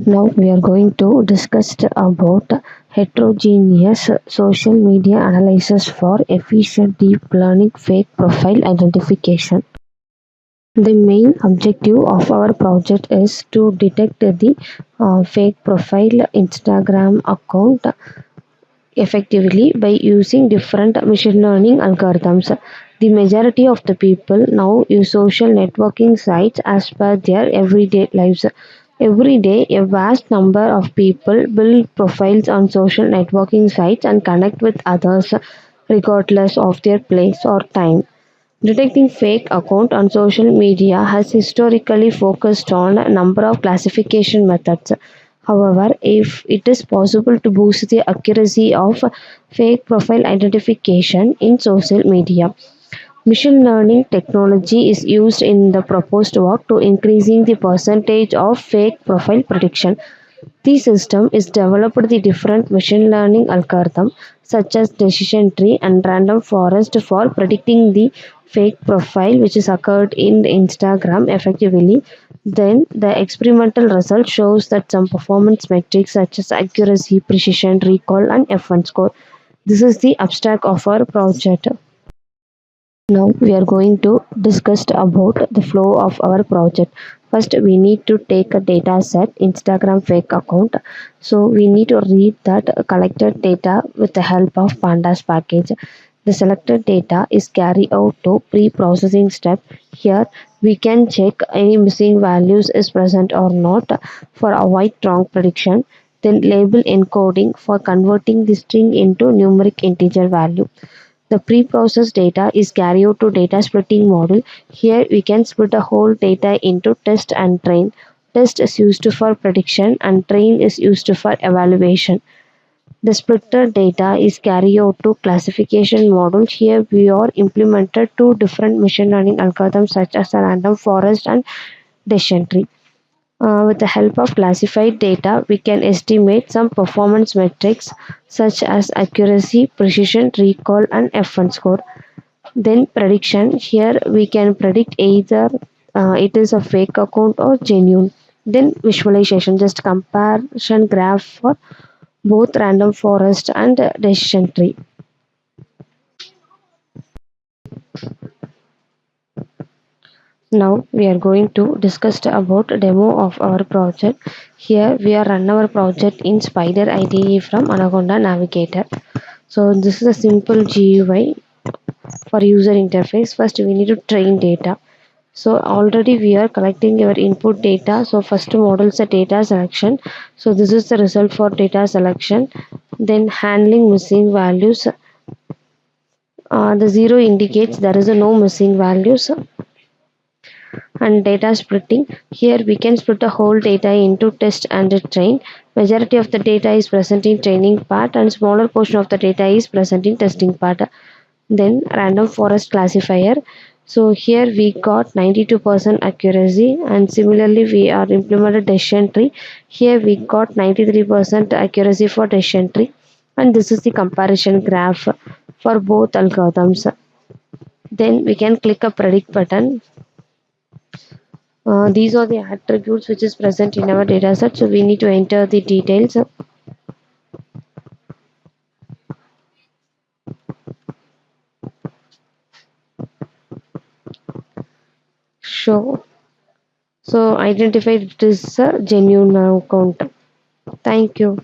Now we are going to discuss about heterogeneous social media analysis for efficient deep learning fake profile identification. The main objective of our project is to detect the fake profile Instagram account effectively by using different machine learning algorithms. The majority of the people now use social networking sites as per their everyday lives. Every day, a vast number of people build profiles on social networking sites and connect with others regardless of their place or time. Detecting fake account on social media has historically focused on a number of classification methods. However, if it is possible to boost the accuracy of fake profile identification in social media, machine learning technology is used in the proposed work to increasing the percentage of fake profile prediction. The system is developed the different machine learning algorithm such as decision tree and random forest for predicting the fake profile which is occurred in the Instagram effectively. Then the experimental result shows that some performance metrics such as accuracy, precision, recall and F1 score. This is the abstract of our project. Now we are going to discuss about the flow of our project. First, we need to take a data set, Instagram fake account. So we need to read that collected data with the help of pandas package. The selected data is carried out to pre-processing step. Here we can check any missing values is present or not for avoid wrong prediction. Then label encoding for converting the string into numeric integer value. The pre-processed data is carried to data splitting module. Here we can split a whole data into test and train. Test is used for prediction and train is used for evaluation. The splitter data is carried out to classification module. Here we are implemented two different machine learning algorithms such as a random forest and decision tree. With the help of classified data, we can estimate some performance metrics such as accuracy, precision, recall, and F1 score. Then prediction. Here we can predict either it is a fake account or genuine. Then visualization, just comparison graph for both random forest and decision tree. Now we are going to discuss about a demo of our project. Here we are run our project in Spider IDE from Anaconda Navigator. So this is a simple GUI for user interface. First we need to train data. So already we are collecting our input data. So first model is a data selection. So this is the result for data selection. Then handling missing values. The zero indicates there is a no missing values and data splitting. Here we can split the whole data into test and train. Majority of the data is present in training part and smaller portion of the data is present in testing part. Then random forest classifier. So here we got 92% accuracy and similarly we are implemented decision tree. Here we got 93% accuracy for decision tree and this is the comparison graph for both algorithms. Then we can click a predict button. These are the attributes which is present in our data set. So we need to enter the details. Show. So identify it is a genuine account. Thank you.